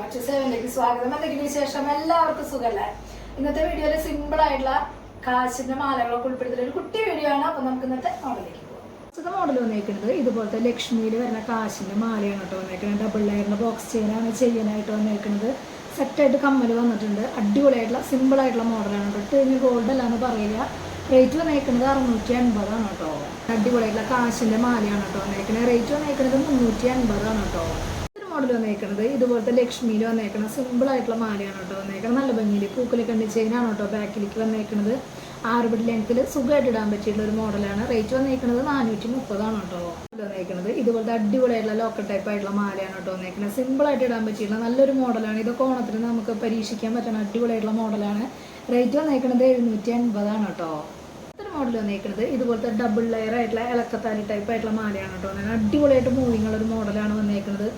Back to സെവനിലേക്ക് സ്വാഗതം. എന്തെങ്കിലും വിശേഷം? എല്ലാവർക്കും സുഖമല്ലേ? ഇന്നത്തെ വീഡിയോയിൽ സിമ്പിൾ ആയിട്ടുള്ള കാശിന്റെ മാലകളൊക്കെ ഉൾപ്പെടുത്തിയ ഒരു കുട്ടി വീഡിയോ ആണ്. അപ്പൊ നമുക്ക് ഇന്നത്തെ മോഡലിലേക്ക് പോകാം. മോഡൽ വന്നേക്കുന്നത് ഇതുപോലത്തെ ലക്ഷ്മിയിൽ വരുന്ന കാശിന്റെ മാലയാണ് കേട്ടോ വന്നേക്കുന്നത്. ഡബിൾ ലെയറിന്റെ ബോക്സ് ചെയിനാണ് ചെയ്യാനായിട്ട് വന്നേക്കുന്നത്. സെറ്റായിട്ട് കമ്മൽ വന്നിട്ടുണ്ട്. അടിപൊളിയായിട്ടുള്ള സിമ്പിൾ ആയിട്ടുള്ള മോഡലാണ് കേട്ടോ. ഇട്ട് കഴിഞ്ഞ് ഗോൾഡ് അല്ലാന്ന് പറയില്ല. റേറ്റ് വന്നേക്കുന്നത് 650 കേട്ടോ. അടിപൊളിയായിട്ടുള്ള കാശിന്റെ മാലയാണ് കേട്ടോ വന്നേക്കുന്നത്. റേറ്റ് വന്നേക്കുന്നത് 350 കേട്ടോ. മോഡൽ വന്നേക്കുന്നത് ഇതുപോലത്തെ ലക്ഷ്മിയിൽ വന്നേക്കുന്നത് സിമ്പിൾ ആയിട്ടുള്ള മാലയാണ് കേട്ടോ വന്നേക്കുന്നത്. നല്ല ഭംഗിയിൽ പൂക്കലൊക്കെ ഉണ്ട് ചെയിനാണ് കേട്ടോ ബാക്കിലേക്ക് വന്നേക്കുന്നത്. 6 ബിഡ് ലെങ്ത്തിൽ സുഖമായിട്ട് ഇടാൻ പറ്റിയിട്ടുള്ള ഒരു മോഡലാണ്. റേറ്റ് വന്നേക്കുന്നത് 430 കേട്ടോ. വന്നേക്കുന്നത് ഇതുപോലത്തെ അടിപൊളിയായിട്ടുള്ള ലോക്കൽ ടൈപ്പ് ആയിട്ടുള്ള മാലയാണ് കേട്ടോ വന്നേക്കുന്നത്. സിമ്പിൾ ആയിട്ട് ഇടാൻ പറ്റിയിട്ടുള്ള നല്ലൊരു മോഡലാണ്. ഇതൊക്കെ ഓണത്തിന് നമുക്ക് പരീക്ഷിക്കാൻ പറ്റുന്ന അടിപൊളിയായിട്ടുള്ള മോഡലാണ്. റേറ്റ് വന്നേക്കുന്നത് 750 കേട്ടോ. മോഡൽ വന്നേക്കുന്നത് ഇതുപോലത്തെ ഡബിൾ ലെയർ ആയിട്ടുള്ള ഇളക്കത്താലി ടൈപ്പ് ആയിട്ടുള്ള മാലയാണ് കേട്ടോ. അടിപൊളിയായിട്ട് മൂവിങ് ഉള്ള ഒരു മോഡലാണ് വന്നേക്കുന്നത്.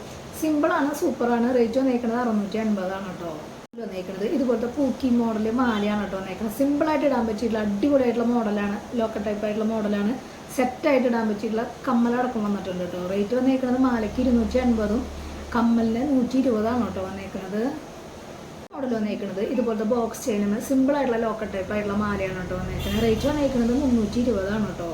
സിമ്പിളാണ്, സൂപ്പറാണ്. റേറ്റ് വന്നേക്കുന്നത് 650 കേട്ടോ. വന്നേക്കുന്നത് ഇതുപോലത്തെ പൂക്കി മോഡൽ മാലയാണ് കേട്ടോ വന്നേക്കുന്നത്. സിമ്പിളായിട്ട് ഇടാൻ പറ്റിയിട്ടുള്ള അടിപൊളിയായിട്ടുള്ള മോഡലാണ്. ലോക്കൽ ടൈപ്പ് ആയിട്ടുള്ള മോഡലാണ്. സെറ്റായിട്ട് ഇടാൻ പറ്റിയിട്ടുള്ള കമ്മലടക്കം വന്നിട്ടുണ്ട് കേട്ടോ. റേറ്റ് വന്നേക്കുന്നത് മാലയ്ക്ക് 250, കമ്മലിന് 120 കേട്ടോ വന്നേക്കുന്നത്. മോഡൽ വന്നേക്കുന്നത് ഇതുപോലത്തെ ബോക്സ് ചെയിനും സിമ്പിളായിട്ടുള്ള ലോക്കൽ ടൈപ്പ് ആയിട്ടുള്ള മാലയാണ് കേട്ടോ വന്നേക്കുന്നത്. റേറ്റ് വന്നേക്കുന്നത് 320 കേട്ടോ.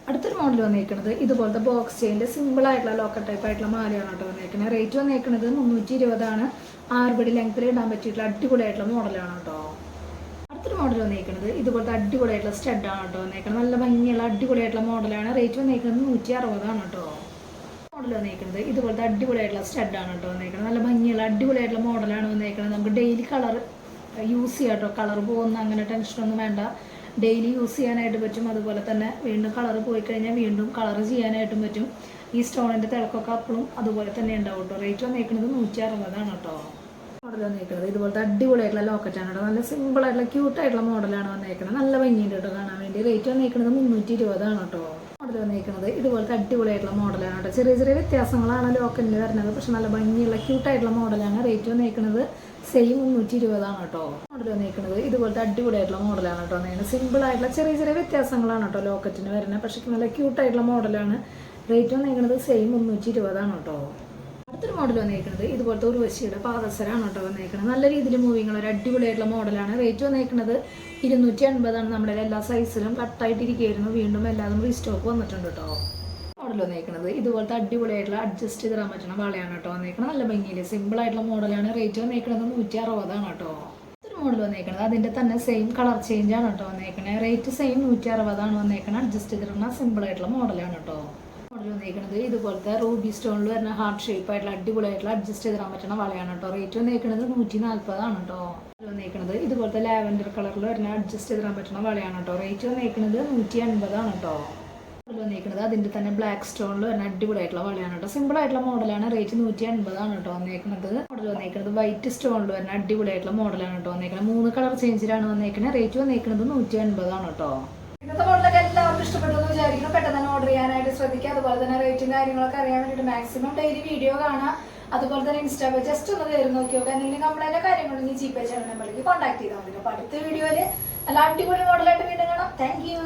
അടുത്തൊരു മോഡൽ വന്നേക്കുന്നത് ഇതുപോലത്തെ ബോക്സ് ചെയിൻ്റെ സിമ്പിളായിട്ടുള്ള ലോക്കൽ ടൈപ്പ് ആയിട്ടുള്ള മാലയാണ് കേട്ടോ വന്നേക്കുന്നത്. റേറ്റ് വന്നേക്കുന്നത് 320. 6 ബിഡ് ലെങ്ത്തിൽ ഇടാൻ പറ്റിയിട്ടുള്ള അടിപൊളിയായിട്ടുള്ള മോഡലാണ് കേട്ടോ. അടുത്തൊരു മോഡൽ വന്നേക്കുന്നത് ഇതുപോലത്തെ അടിപൊളിയായിട്ടുള്ള സ്റ്റഡാണ് കേട്ടോ വന്നേക്കുന്നത്. നല്ല ഭംഗിയുള്ള അടിപൊളിയായിട്ടുള്ള മോഡലാണ്. റേറ്റ് വന്നേക്കുന്നത് 160 കേട്ടോ. മോഡൽ വന്നേക്കുന്നത് ഇതുപോലത്തെ അടിപൊളിയായിട്ടുള്ള സ്റ്റഡാണ് കേട്ടോ വന്നേക്കുന്നത്. നല്ല ഭംഗിയുള്ള അടിപൊളിയായിട്ടുള്ള മോഡലാണ് വന്നേക്കുന്നത്. നമുക്ക് ഡെയിലി കളർ യൂസ് ചെയ്യാം കേട്ടോ. കളർ പോകുന്ന അങ്ങനെ ടെൻഷനൊന്നും വേണ്ട. ഡെയിലി യൂസ് ചെയ്യാനായിട്ട് പറ്റും. അതുപോലെ തന്നെ വീണ്ടും കളർ പോയി കഴിഞ്ഞാൽ വീണ്ടും കളർ ചെയ്യാനായിട്ടും പറ്റും. ഈ സ്റ്റോണിൻ്റെ തിളക്കൊക്കെ അപ്പോഴും അതുപോലെ തന്നെ ഉണ്ടാവും കേട്ടോ. റേറ്റ് വന്നേക്കുന്നത് 160 കേട്ടോ. മോഡൽ വന്നേക്കുന്നത് ഇതുപോലത്തെ അടിപൊളിയായിട്ടുള്ള ലോക്കറ്റാണ് കേട്ടോ. നല്ല സിമ്പിളായിട്ടുള്ള ക്യൂട്ടായിട്ടുള്ള മോഡലാണ് വന്നേക്കുന്നത്. നല്ല ഭംഗിയുണ്ട് കേട്ടോ കാണാൻ വേണ്ടി. റേറ്റ് വന്നേക്കുന്നത് 320 കേട്ടോ. മോഡൽ വന്നേക്കുന്നത് ഇതുപോലത്തെ അടിപൊളിയായിട്ടുള്ള മോഡലാണ് കേട്ടോ. ചെറിയ ചെറിയ വ്യത്യാസങ്ങളാണ് ലോക്കലിൽ വരുന്നത്. പക്ഷെ നല്ല ഭംഗിയുള്ള ക്യൂട്ടായിട്ടുള്ള മോഡലാണ്. റേറ്റ് വന്നേക്കുന്നത് സെയിം 320 കേട്ടോ. മോഡൽ വന്നേക്കുന്നത് ഇതുപോലത്തെ അടിപൊളിയായിട്ടുള്ള മോഡലാണ് കേട്ടോ. അങ്ങനെ സിമ്പിളായിട്ടുള്ള ചെറിയ ചെറിയ വ്യത്യാസങ്ങളാണ് കേട്ടോ ലോക്കറ്റിന് വരുന്നത്. പക്ഷേ നല്ല ക്യൂട്ടായിട്ടുള്ള മോഡലാണ്. റേറ്റ് വന്നേക്കുന്നത് സെയിം 320 കേട്ടോ. അടുത്തൊരു മോഡൽ വന്നേക്കുന്നത് ഇതുപോലത്തെ ഉർവശിയുടെ പാദസരമാണ് കേട്ടോ വന്നേക്കുന്നത്. നല്ല രീതിയിൽ മൂവിങ് ഉള്ള ഒരു അടിപൊളിയായിട്ടുള്ള മോഡലാണ്. റേറ്റ് വന്നേക്കുന്നത് 280. നമ്മുടെ എല്ലാ സൈസിലും കട്ടായിട്ടിരിക്കുകയായിരുന്നു. വീണ്ടും എല്ലാതും റീസ്റ്റോക്ക് വന്നിട്ടുണ്ട് കേട്ടോ. മോഡൽ വന്നേക്കുന്നത് ഇതുപോലത്തെ അടിപൊളിയായിട്ടുള്ള അഡ്ജസ്റ്റ് ചെയ്തിടാൻ പറ്റുന്ന വളയാണ് കേട്ടോ വന്നേക്കുന്നത്. നല്ല ഭംഗിയിൽ സിമ്പിളായിട്ടുള്ള മോഡലാണ്. റേറ്റ് വന്നേക്കുന്നത് 160 കേട്ടോ. ഒരു മോഡൽ വന്നേക്കുന്നത് അതിൻ്റെ തന്നെ സെയിം കളർ ചേഞ്ച് ആണ് കേട്ടോ വന്നേക്കുന്നത്. റേറ്റ് സെയിം 160 വന്നേക്കുന്നത്. അഡ്ജസ്റ്റ് ചെയ്തിടുന്ന സിമ്പിളായിട്ടുള്ള മോഡലാണ് കേട്ടോ. മോഡൽ വന്നേക്കുന്നത് ഇതുപോലത്തെ റൂബി സ്റ്റോണിൽ വരുന്ന ഹാർട്ട് ഷേപ്പ് ആയിട്ടുള്ള അടിപൊളിയായിട്ടുള്ള അഡ്ജസ്റ്റ് ചെയ്തിടാൻ പറ്റുന്ന വളയാണ് കേട്ടോ. റേറ്റ് വന്നേക്കുന്നത് 140 കേട്ടോ. വന്നേക്കുന്നത് ഇതുപോലത്തെ ലാവൻഡർ കളറിൽ വരുന്ന അഡ്ജസ്റ്റ് ചെയ്തിടാൻ പറ്റുന്ന വളയാണ് കേട്ടോ. റേറ്റ് വന്നേക്കുന്നത് 150 കേട്ടോ. വന്നേക്കുന്നത് അതിൻ്റെ തന്നെ ബ്ലാക്ക് സ്റ്റോണിൽ വരുന്ന അടിപൊളിയായിട്ടുള്ള വളയാണ് കേട്ടോ. സിമ്പിളായിട്ടുള്ള മോഡലാണ്. റേറ്റ് 150 കേട്ടോ വന്നേക്കുന്നത്. മോഡൽ വന്നേക്കുന്നത് വൈറ്റ് സ്റ്റോണിൽ വരുന്ന അടിപൊളിയായിട്ടുള്ള മോഡലാണ് കേട്ടോ വന്നേക്കുന്നത്. 3 കളർ ചേഞ്ചിലാണ് വന്നേക്കുന്നത്. റേറ്റ് വന്നേക്കുന്നത് 150 കേട്ടോ. ഇന്നത്തെ മോഡലൊക്കെ എല്ലാവർക്കും ഇഷ്ടപ്പെട്ടെന്ന് വിചാരിക്കുന്നു. പെട്ടെന്ന് തന്നെ ഓർഡർ ചെയ്യാനായിട്ട് ശ്രദ്ധിക്കുക. അതുപോലെ തന്നെ റേറ്റും കാര്യങ്ങളൊക്കെ അറിയാൻ വേണ്ടിയിട്ട് മാക്സിമം ഡെയിലി വീഡിയോ കാണാം. അതുപോലെ തന്നെ ഇൻസ്റ്റാ പേജ് ജസ്റ്റ് ഒന്ന് കയറി നോക്കി നോക്കുക. എന്തെങ്കിലും കംപ്ലൈൻറ്റോ കാര്യങ്ങളുണ്ടെങ്കിൽ ജി പേ ചാനൽ നമ്പറിലേക്ക് കോൺടാക്ട് ചെയ്താൽ മതി. അപ്പോൾ അടുത്ത വീഡിയോയിൽ നല്ല അടിപൊളി മോഡലായിട്ട് വീണ്ടും കാണാം. Thank you.